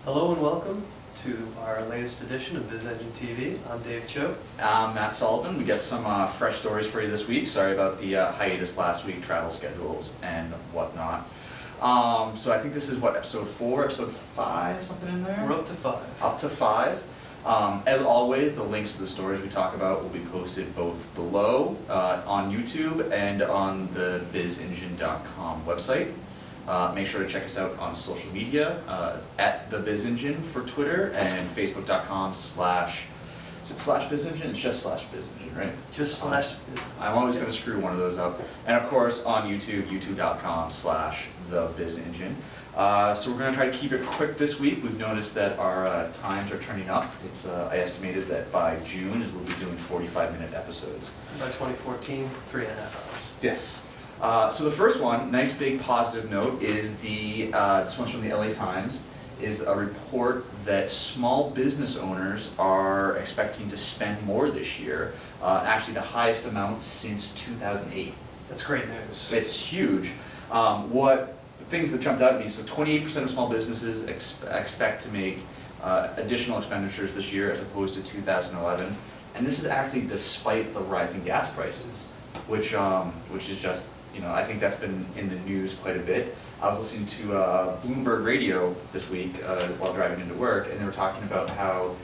Hello and welcome to our latest edition of BizEngineTV. I'm Dave Cho. I'm Matt Sullivan. We got some fresh stories for you this week. Sorry about the hiatus last week, travel schedules and whatnot. So I think this is what, episode 4, episode 5, something in there? We're up to 5. Up to 5. As always, the links to the stories we talk about will be posted both below on YouTube and on the BizEngine.com website. Make sure to check us out on social media, at the BizEngine for Twitter and Facebook.com/, is it /BizEngine? It's just /BizEngine, right? Just / I'm always going to screw one of those up. And of course on YouTube, youtube.com/the BizEngine. So we're going to try to keep it quick this week. We've noticed that our times are turning up. It's I estimated that by June we'll be doing 45-minute episodes. By 2014, 3.5 hours. Yes. So the first one, nice big positive note, is this one's from the LA Times, is a report that small business owners are expecting to spend more this year, actually the highest amount since 2008. That's great news. It's huge. The things that jumped out at me, so 28% of small businesses expect to make additional expenditures this year as opposed to 2011, and this is actually despite the rising gas prices, which is just, I think that's been in the news quite a bit. I was listening to Bloomberg Radio this week while driving into work, and they were talking about how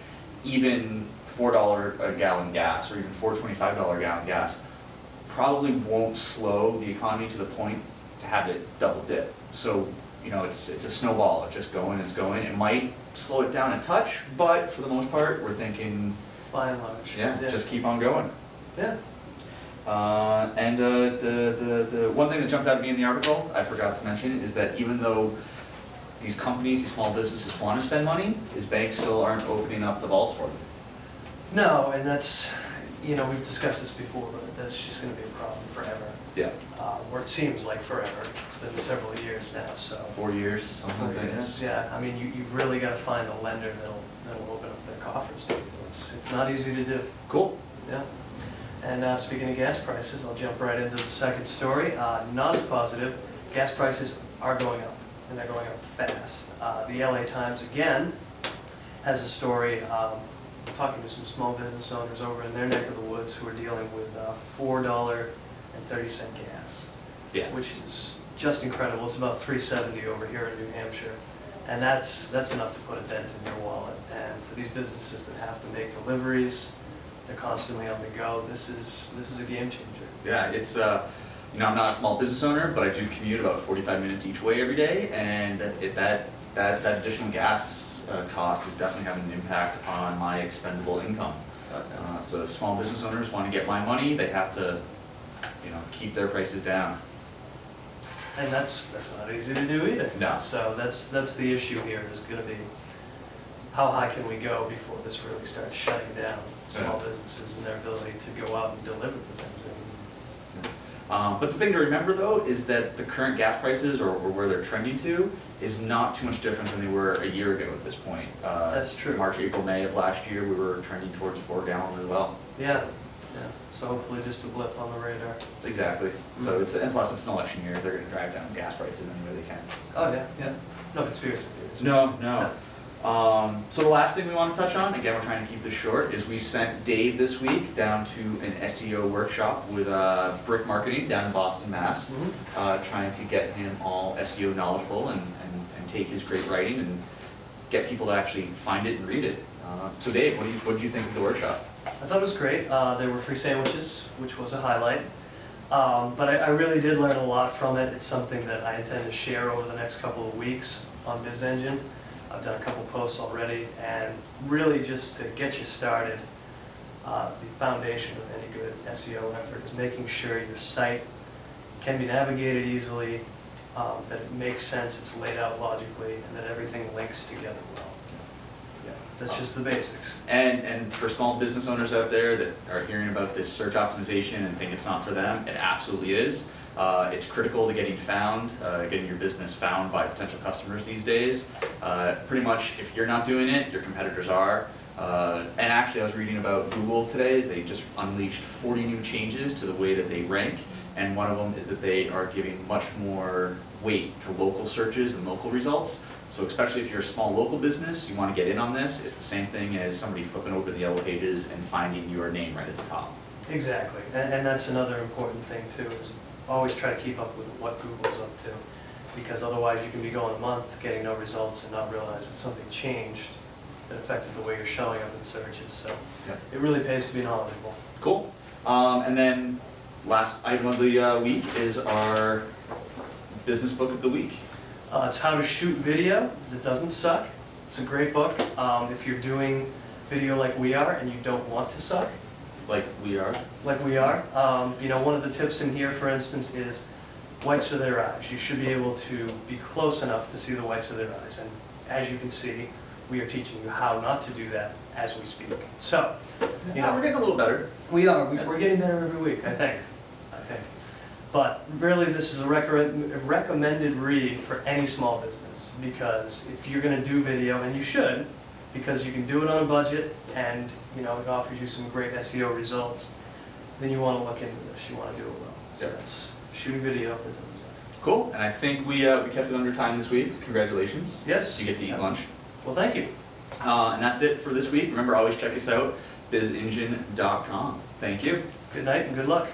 even $4 a gallon gas, or even $4.25 a gallon gas, probably won't slow the economy to the point to have it double dip. So, it's a snowball. It's just going, it's going. It might slow it down a touch, but for the most part, we're thinking, by and large, yeah. Just keep on going. Yeah. The one thing that jumped out at me in the article, I forgot to mention, is that even though these companies, these small businesses want to spend money, is banks still aren't opening up the vaults for them. No, and that's, we've discussed this before, but that's just going to be a problem forever. Yeah. Or it seems like forever. It's been several years now, so. 4 years, something like that. Yeah, I mean, you've really got to find a lender that'll open up their coffers to you. It's not easy to do. Cool. Yeah. And speaking of gas prices, I'll jump right into the second story. Not as positive. Gas prices are going up, and they're going up fast. The LA Times, again, has a story talking to some small business owners over in their neck of the woods who are dealing with $4.30 gas, Yes. which is just incredible. It's about $3.70 over here in New Hampshire, and that's enough to put a dent in your wallet. And for these businesses that have to make deliveries, they're constantly on the go. This is a game changer. Yeah, it's I'm not a small business owner, but I do commute about 45 minutes each way every day, and that additional gas cost is definitely having an impact on my expendable income. So if small business owners want to get my money, they have to, keep their prices down. And that's not easy to do either. No. So that's the issue here, is going to be how high can we go before this really starts shutting down small businesses and their ability to go out and deliver the things. But the thing to remember, though, is that the current gas prices, or where they're trending to, is not too much different than they were a year ago at this point. That's true. March, April, May of last year, we were trending towards 4 gallons as well. Yeah. Yeah. So hopefully just a blip on the radar. Exactly. So and plus it's an election year, they're going to drive down gas prices any way they can. Oh yeah, yeah. No conspiracy theories. No. So the last thing we want to touch on, again we're trying to keep this short, is we sent Dave this week down to an SEO workshop with Brick Marketing down in Boston, Mass. Mm-hmm. Trying to get him all SEO knowledgeable and take his great writing and get people to actually find it and read it. So Dave, what did you think of the workshop? I thought it was great. There were free sandwiches, which was a highlight. But I really did learn a lot from it. It's something that I intend to share over the next couple of weeks on BizEngine. I've done a couple posts already, and really just to get you started, the foundation of any good SEO effort is making sure your site can be navigated easily, that it makes sense, it's laid out logically, and that everything links together well. Yeah, that's just the basics. And for small business owners out there that are hearing about this search optimization and think it's not for them, it absolutely is. It's critical to getting your business found by potential customers these days. Pretty much, if you're not doing it, your competitors are. And actually, I was reading about Google today. They just unleashed 40 new changes to the way that they rank, and one of them is that they are giving much more weight to local searches and local results. So especially if you're a small local business, you want to get in on this. It's the same thing as somebody flipping over the yellow pages and finding your name right at the top. Exactly, and that's another important thing too, is always try to keep up with what Google's up to. Because otherwise you can be going a month getting no results and not realize that something changed that affected the way you're showing up in searches. So Yep. it really pays to be knowledgeable. Cool. And then last item of the week is our business book of the week. It's How to Shoot Video That Doesn't Suck. It's a great book. If you're doing video like we are and you don't want to suck, Like we are. you know, one of the tips in here, for instance, is whites of their eyes. You should be able to be close enough to see the whites of their eyes. And as you can see, we are teaching you how not to do that as we speak. So, you know, We're getting a little better. we are. We're getting better every week, I think. But really, this is a recommended read for any small business, because if you're going to do video, and you should, because you can do it on a budget, and you know it offers you some great SEO results, then you want to look into this. You want to do it well. So Yep. that's shooting video that doesn't suck. Cool. And I think we kept it under time this week. Congratulations. Yes. You get to eat lunch. Well, thank you. And that's it for this week. Remember, always check us out, BizEngine.com. Thank you. Good night and good luck.